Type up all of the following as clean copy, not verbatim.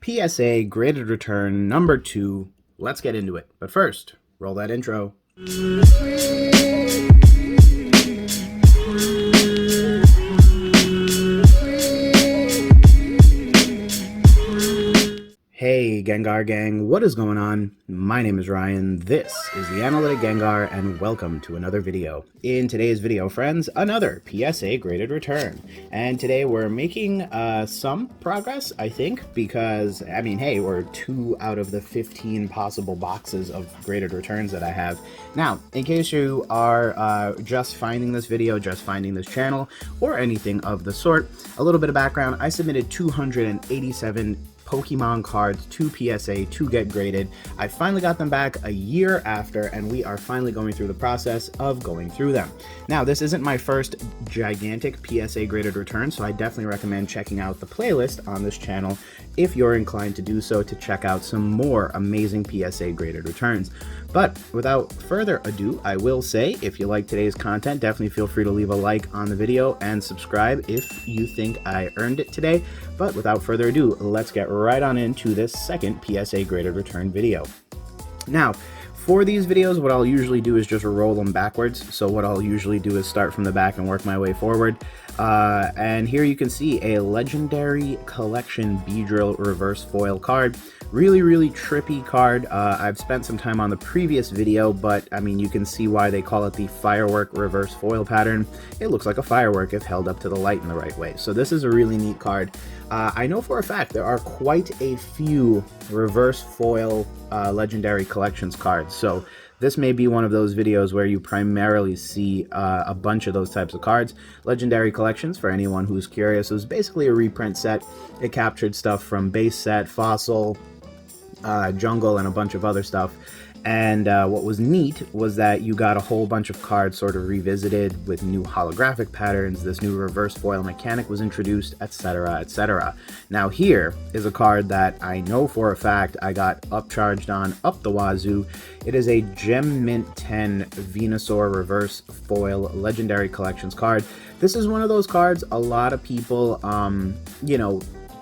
PSA graded return number 2. Let's get into it. But first, roll that intro. Hey Gengar Gang, what is going on? My name is Ryan, this is the Analytic Gengar, and welcome to another video. In today's video, friends, another PSA graded return. And today we're making some progress, I think, because, I mean, hey, we're 2 out of the 15 possible boxes of graded returns that I have. Now, in case you are just finding this video, just finding this channel, or anything of the sort, a little bit of background, I submitted 287 Pokemon cards to PSA to get graded. I finally got them back a year after, and we are finally going through the process of going through them. Now, this isn't my first gigantic PSA graded return, so I definitely recommend checking out the playlist on this channel if you're inclined to do so, to check out some more amazing PSA graded returns. But without further ado, I will say, if you like today's content, definitely feel free to leave a like on the video and subscribe if you think I earned it today. But without further ado, let's get right on into this second PSA graded return video. Now, for these videos, what I'll usually do is just roll them backwards. So what I'll usually do is start from the back and work my way forward. And here you can see a Legendary Collection Beedrill Reverse Foil card. Really trippy card. I've spent some time on the previous video, but I mean, you can see why they call it the Firework Reverse Foil pattern. It looks like a firework if held up to the light in the right way. So this is a really neat card. I know for a fact there are quite a few Reverse Foil Legendary Collections cards. So this may be one of those videos where you primarily see a bunch of those types of cards. Legendary Collections, for anyone who's curious, was basically a reprint set. It captured stuff from base set, fossil, jungle, and a bunch of other stuff. And what was neat was that you got a whole bunch of cards sort of revisited with new holographic patterns. This new reverse foil mechanic was introduced, etc, etc. Now here is a card that I know for a fact I got upcharged on up the wazoo. It is a Gem Mint 10 Venusaur Reverse Foil Legendary Collections card. This is one of those cards a lot of people, you know,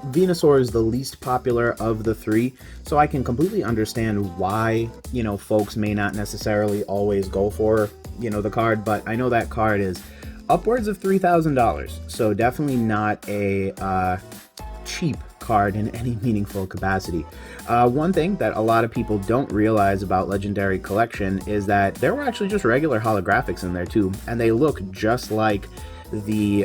Venusaur is the least popular of the 3, so I can completely understand why, you know, folks may not necessarily always go for, you know, the card, but I know that card is upwards of $3,000, so definitely not a cheap card in any meaningful capacity. One thing that a lot of people don't realize about Legendary Collection is that there were actually just regular holographics in there too, and they look just like the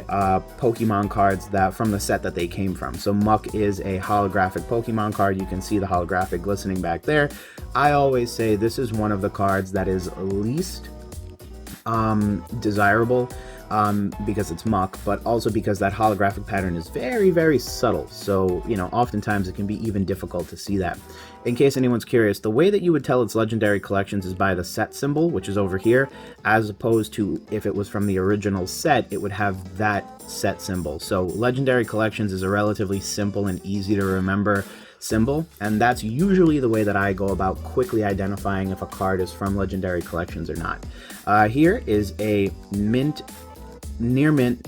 Pokemon cards that from the set that they came from. So Muck is a holographic Pokemon card. You can see the holographic glistening back there. I always say this is one of the cards that is least desirable because it's Muck, but also because that holographic pattern is very subtle. So, you know, oftentimes it can be even difficult to see that. In case anyone's curious, the way that you would tell it's Legendary Collections is by the set symbol, which is over here, as opposed to if it was from the original set, it would have that set symbol. So Legendary Collections is a relatively simple and easy to remember symbol, and that's usually the way that I go about quickly identifying if a card is from Legendary Collections or not. Here is a near mint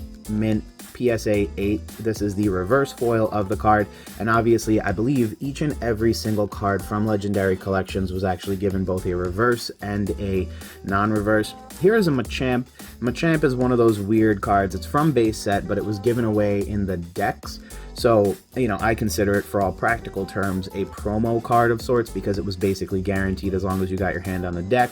PSA 8. This is the reverse foil of the card, and obviously I believe each and every single card from Legendary Collections was actually given both a reverse and a non-reverse. Here is a Machamp. Machamp is one of those weird cards. It's from base set, but it was given away in the decks. So, you know, I consider it, for all practical terms, a promo card of sorts, because it was basically guaranteed as long as you got your hand on the deck.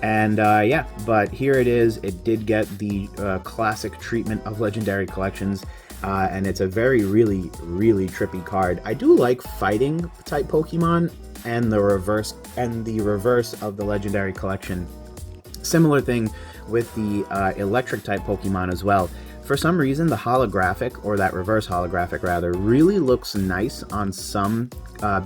And yeah, but here it is. It did get the classic treatment of Legendary Collections, and it's a really trippy card. I do like fighting type Pokemon and the reverse of the Legendary Collection. Similar thing with the electric type Pokemon as well. For some reason, the holographic, or that reverse holographic rather, really looks nice on some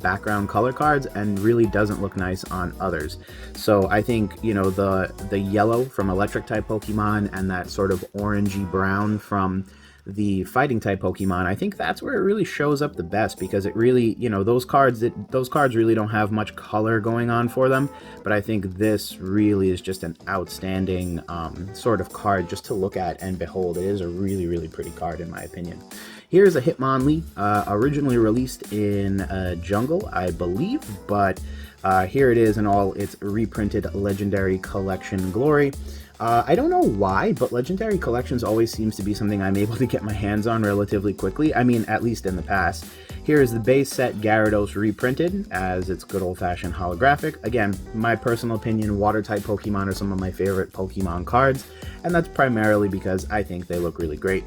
background color cards and really doesn't look nice on others. So I think, you know, the yellow from electric type Pokemon and that sort of orangey brown from the fighting type Pokemon, I think that's where it really shows up the best, because it really, you know, those cards really don't have much color going on for them, but I think this really is just an outstanding sort of card just to look at and behold. It is a really pretty card in my opinion. Here's a Hitmonlee, originally released in Jungle, I believe, but here it is in all its reprinted Legendary Collection glory. I don't know why, but Legendary Collections always seems to be something I'm able to get my hands on relatively quickly. I mean, at least in the past. Here is the base set Gyarados reprinted as its good old-fashioned holographic. Again, my personal opinion, Water-type Pokemon are some of my favorite Pokemon cards, and that's primarily because I think they look really great.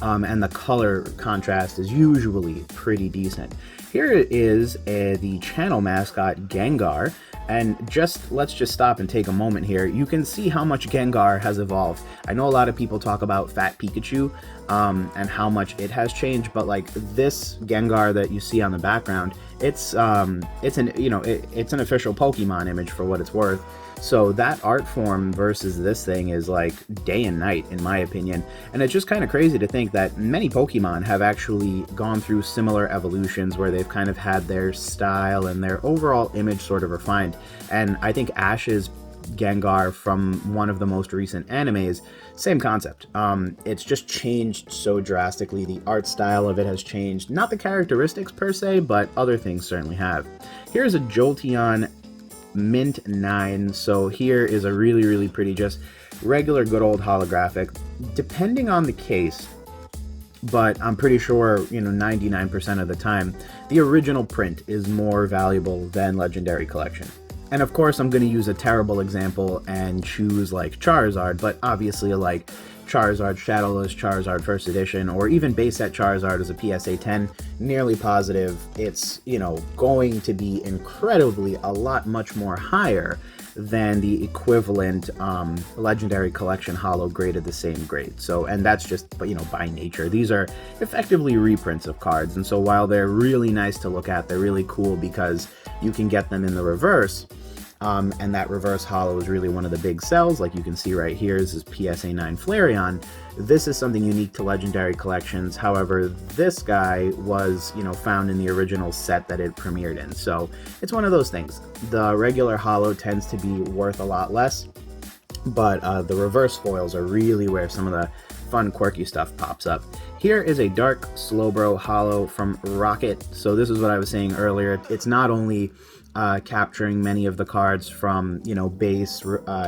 And the color contrast is usually pretty decent. Here is the channel mascot Gengar, and let's just stop and take a moment here. You can see how much Gengar has evolved. I know a lot of people talk about Fat Pikachu and how much it has changed, but like this Gengar that you see on the background, it's an official Pokemon image for what it's worth. So that art form versus this thing is like day and night, in my opinion. And it's just kind of crazy to think that many Pokemon have actually gone through similar evolutions where they've kind of had their style and their overall image sort of refined. And I think Ash's Gengar from one of the most recent animes, same concept. It's just changed so drastically. The art style of it has changed. Not the characteristics per se, but other things certainly have. Here's a Jolteon Mint 9, so here is a really, really pretty, just regular good old holographic, depending on the case, but I'm pretty sure, 99% of the time, the original print is more valuable than Legendary Collection. And of course, I'm going to use a terrible example and choose like Charizard, but obviously like Charizard Shadowless, Charizard First Edition, or even base set Charizard as a PSA 10, nearly positive it's, going to be incredibly a lot much more higher than the equivalent Legendary Collection Holo graded the same grade. So, and that's just, by nature. These are effectively reprints of cards, and so while they're really nice to look at, they're really cool because you can get them in the reverse. And that reverse holo is really one of the big sells. Like you can see right here, this is PSA 9 Flareon. This is something unique to Legendary Collections. However, this guy was, found in the original set that it premiered in. So it's one of those things. The regular holo tends to be worth a lot less, but the reverse foils are really where some of the fun, quirky stuff pops up. Here is a Dark Slowbro holo from Rocket. So this is what I was saying earlier. It's not only capturing many of the cards from, base,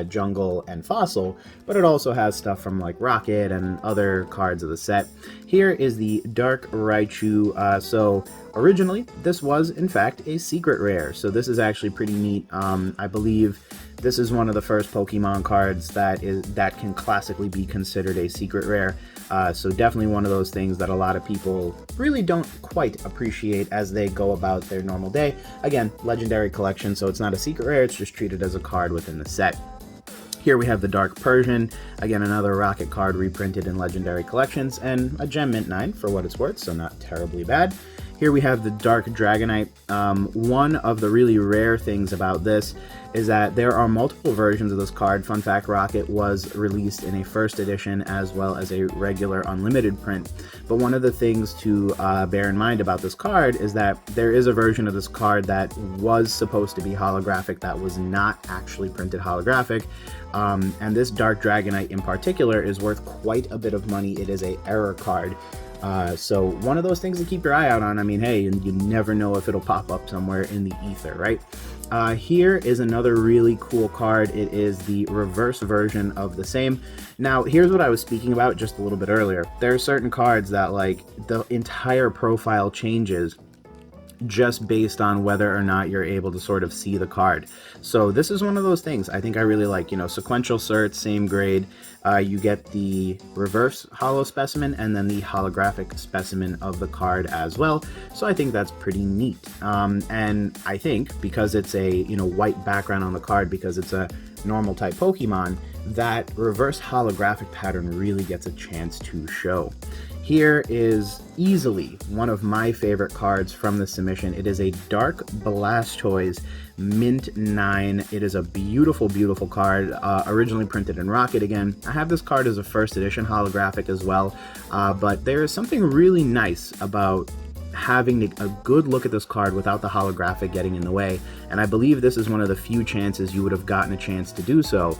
jungle, and fossil, but it also has stuff from like Rocket and other cards of the set. Here is the Dark Raichu. So originally, this was in fact a secret rare. So this is actually pretty neat. I believe this is one of the first Pokemon cards that can classically be considered a secret rare. So definitely one of those things that a lot of people really don't quite appreciate as they go about their normal day. Again, Legendary Collection, so it's not a secret rare, it's just treated as a card within the set. Here we have the Dark Persian, again another Rocket card reprinted in Legendary Collections, and a Gem Mint 9 for what it's worth, so not terribly bad. Here we have the Dark Dragonite. One of the really rare things about this is that there are multiple versions of this card. Fun fact, Rocket was released in a first edition as well as a regular unlimited print. But one of the things to bear in mind about this card is that there is a version of this card that was supposed to be holographic that was not actually printed holographic. And this Dark Dragonite in particular is worth quite a bit of money. It is an error card. So one of those things to keep your eye out on. I mean, hey, you never know if it'll pop up somewhere in the ether, right? Here is another really cool card. It is the reverse version of the same. Now, here's what I was speaking about just a little bit earlier. There are certain cards that, like, the entire profile changes just based on whether or not you're able to sort of see the card. So this is one of those things I think I really like. Sequential cert, same grade. You get the reverse holo specimen and then the holographic specimen of the card as well. So I think that's pretty neat. And I think because it's a white background on the card, because it's a normal type Pokemon, that reverse holographic pattern really gets a chance to show. Here is easily one of my favorite cards from the submission. It is a Dark Blastoise Mint 9. It is a beautiful, beautiful card, originally printed in Rocket again. I have this card as a first edition holographic as well, but there is something really nice about having a good look at this card without the holographic getting in the way, and I believe this is one of the few chances you would have gotten a chance to do so.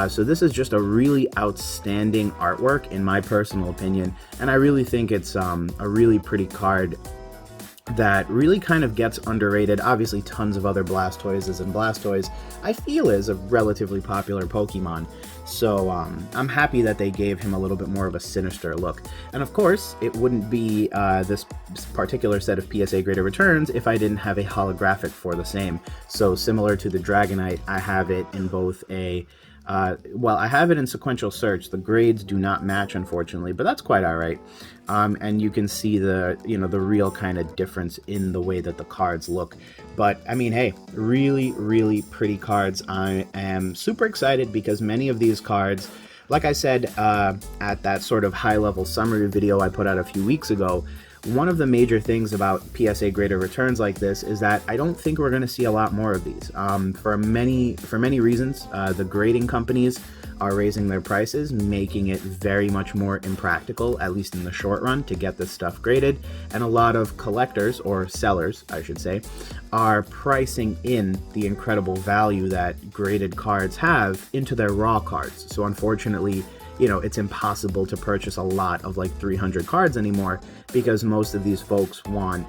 So this is just a really outstanding artwork in my personal opinion, and I really think it's a really pretty card that really kind of gets underrated. Obviously tons of other Blastoises, and Blastoise I feel is a relatively popular Pokemon, so I'm happy that they gave him a little bit more of a sinister look. And of course it wouldn't be this particular set of PSA graded returns if I didn't have a holographic for the same. So similar to the Dragonite, I have it in both a well, I have it in sequential search. The grades do not match, unfortunately, but that's quite all right. And you can see the, the real kind of difference in the way that the cards look. But I mean, hey, really, really pretty cards. I am super excited because many of these cards, like I said, at that sort of high-level summary video I put out a few weeks ago, one of the major things about PSA graded returns like this is that I don't think we're going to see a lot more of these. For many reasons, the grading companies are raising their prices, making it very much more impractical, at least in the short run, to get this stuff graded. And a lot of collectors, or sellers, I should say, are pricing in the incredible value that graded cards have into their raw cards. So unfortunately, it's impossible to purchase a lot of like 300 cards anymore because most of these folks want,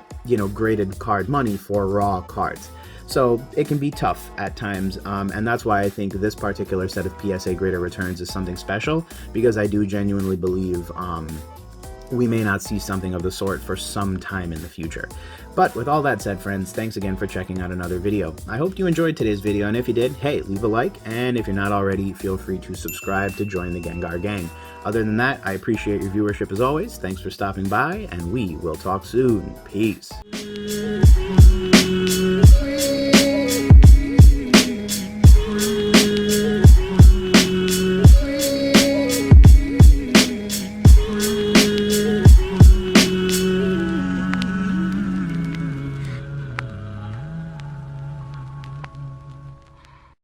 graded card money for raw cards. So it can be tough at times, and that's why I think this particular set of PSA graded returns is something special, because I do genuinely believe we may not see something of the sort for some time in the future. But with all that said, friends, thanks again for checking out another video. I hope you enjoyed today's video, and if you did, hey, leave a like, and if you're not already, feel free to subscribe to join the Gengar Gang. Other than that, I appreciate your viewership as always. Thanks for stopping by, and we will talk soon. Peace.